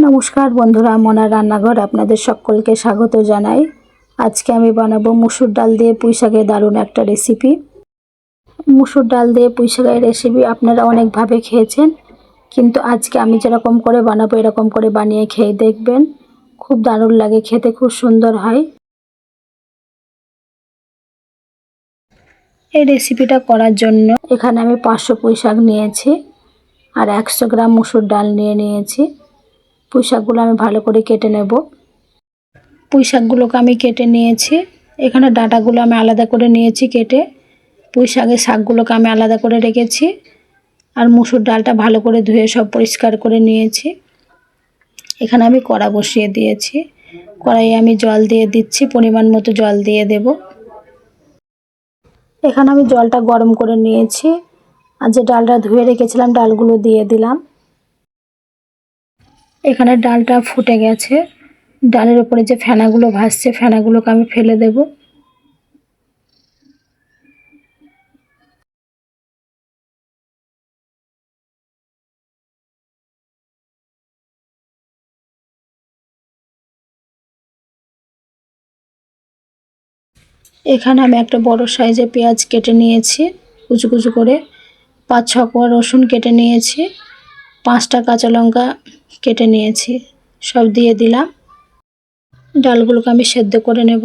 নমস্কার বন্ধুরা, মনার রান্নাঘর আপনাদের সকলকে স্বাগত জানাই। আজকে আমি বানাবো মুসুর ডাল দিয়ে পুঁই শাকের দারুণ একটা রেসিপি। মুসুর ডাল দিয়ে পুঁই শাকের রেসিপি আপনারা অনেকভাবে খেয়েছেন, কিন্তু আজকে আমি যেরকম করে বানাবো এরকম করে বানিয়ে খেয়ে দেখবেন, খুব দারুণ লাগে খেতে, খুব সুন্দর হয়। এই রেসিপিটা করার জন্য এখানে আমি 500 পুঁই শাক নিয়েছি আর 100 গ্রাম মুসুর ডাল নিয়েছি। পুঁই শাকগুলো আমি ভালো করে কেটে নেব। পুঁই শাকগুলোকে আমি কেটে নিয়েছি। এখানে ডাঁটাগুলো আমি আলাদা করে নিয়েছি কেটে। পুঁই শাকের শাকগুলোকে আমি আলাদা করে রেখেছি। আর মুসুর ডালটা ভালো করে ধুয়ে সব পরিষ্কার করে নিয়েছি। এখানে আমি কড়া বসিয়ে দিয়েছি। কড়াইয়ে আমি জল দিয়ে দিচ্ছি, পরিমাণ মতো জল দিয়ে দেব। এখানে আমি জলটা গরম করে নিয়েছি আর যে ডালটা ধুয়ে রেখেছিলাম ডালগুলো দিয়ে দিলাম। এখানে ডালটা ফুটে গেছে। ডালের উপরে যে ফেনাগুলো ভাসছে ফেনাগুলোকে আমি ফেলে দেব। এখানে আমি একটা বড় সাইজের পেঁয়াজ কেটে নিয়েছি কুচু কুচু করে। 5-6 কোয়া রসুন কেটে নিয়েছি। 5টা কাঁচা লঙ্কা কেটে নিয়েছি, সব দিয়ে দিলাম। ডালগুলোকে আমি সেদ্ধ করে নেব।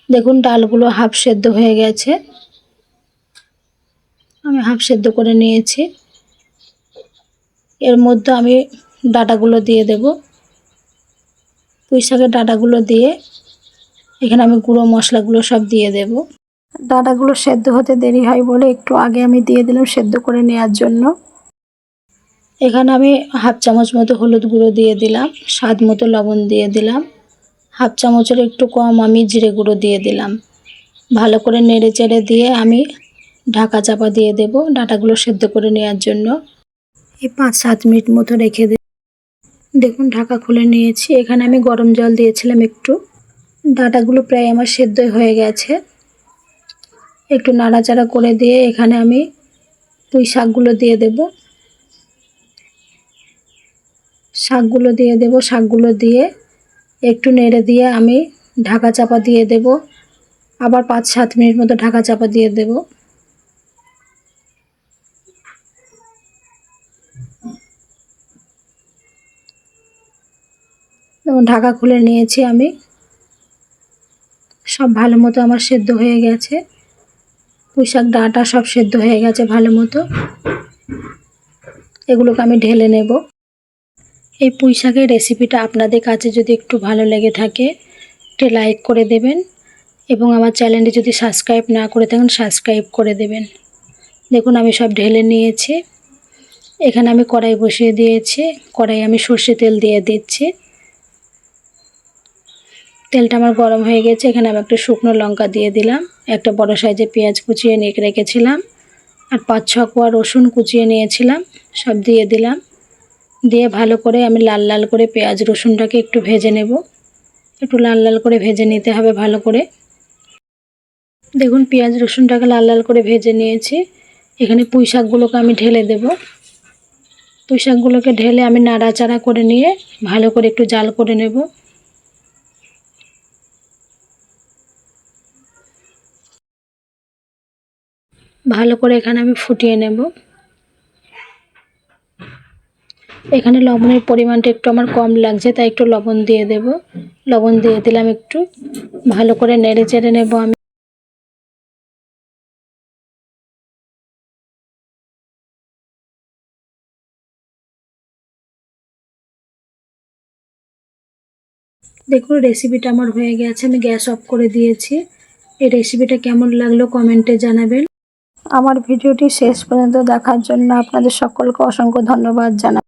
দেখুন ডালগুলো হাফ সেদ্ধ হয়ে গেছে, আমি হাফ সেদ্ধ করে নিয়েছি। এর মধ্যে আমি ডাঁটাগুলো দিয়ে দেব। পুঁই শাকের ডাঁটাগুলো দিয়ে এখানে আমি গুঁড়ো মশলাগুলো সব দিয়ে দেব। ডাঁটাগুলো সেদ্ধ হতে দেরি হয় বলে একটু আগে আমি দিয়ে দিলাম সেদ্ধ করে নেওয়ার জন্য। এখানে আমি হাফ চামচ মতো হলুদ গুঁড়ো দিয়ে দিলাম, স্বাদ মতো লবণ দিয়ে দিলাম, হাফ চামচের একটু কম আমি জিরে গুঁড়ো দিয়ে দিলাম। ভালো করে নেড়ে চেড়ে দিয়ে আমি ঢাকা চাপা দিয়ে দেব ডাঁটাগুলো সেদ্ধ করে নেওয়ার জন্য। এই 5-7 মিনিট মতো রেখে দেব। দেখুন ঢাকা খুলে নিয়েছি। এখানে আমি গরম জল দিয়েছিলাম একটু। ডাঁটাগুলো প্রায় আমার সেদ্ধ হয়ে গেছে। একটু নাড়াচাড়া করে দিয়ে এখানে আমি পুঁই শাকগুলো দিয়ে দেব। শাকগুলো দিয়ে একটু নেড়ে দিয়ে আমি ঢাকা চাপা দিয়ে দেব। আবার 5-7 মিনিট মতো ঢাকা চাপা দিয়ে দেব। ঢাকা খুলে নিয়েছি আমি। সব ভালো মতো আমার সেদ্ধ হয়ে গেছে। পুঁই শাক ডাঁটা সব সেদ্ধ হয়ে গেছে ভালো মতো। এগুলোকে আমি ঢেলে নেব। এই পুঁই শাকের রেসিপিটা আপনাদের কাছে যদি একটু ভালো লেগে থাকে একটু লাইক করে দেবেন এবং আমার চ্যানেলটি যদি সাবস্ক্রাইব না করে থাকেন সাবস্ক্রাইব করে দেবেন। দেখুন আমি সব ঢেলে নিয়েছি। এখানে আমি কড়াই বসিয়ে দিয়েছি। কড়াই আমি সর্ষে তেল দিয়ে দিচ্ছি। তেলটা আমার গরম হয়ে গেছে। এখানে আমি একটা শুকনো লঙ্কা দিয়ে দিলাম, একটা বড় সাইজের পেঁয়াজ কুচিয়ে নিয়ে রেখেছিলাম আর 5-6 কোয়া রসুন কুচিয়ে নিয়েছিলাম, সব দিয়ে দিলাম। দিয়ে ভালো করে আমি লাল লাল করে পেঁয়াজ রসুনটাকে একটু ভেজে নেব। একটু লাল লাল করে ভেজে নিতে হবে ভালো করে। দেখুন পেঁয়াজ রসুনটাকে লাল লাল করে ভেজে নিয়েছি। এখানে পুঁই শাকগুলোকে আমি ঢেলে দেব। পুঁই শাকগুলোকে ঢেলে আমি নাড়াচাড়া করে নিয়ে ভালো করে একটু জাল করে নেব। ভালো করে এখানে আমি ফুটিয়ে নেব। এখানে লবণের পরিমাণটা একটু আমার কম লাগছে, তাই একটু লবণ দিয়ে দেব। লবণ দিয়ে দিলাম একটু। ভালো করে নেড়ে চেড়ে নেব আমি। দেখুন রেসিপিটা আমার হয়ে গেছে, আমি গ্যাস অফ করে দিয়েছি। এই রেসিপিটা কেমন লাগলো কমেন্টে জানাবেন। আমার ভিডিওটি শেষ পর্যন্ত দেখার জন্য আপনাদের সকলকে অসংখ্য ধন্যবাদ জানাই।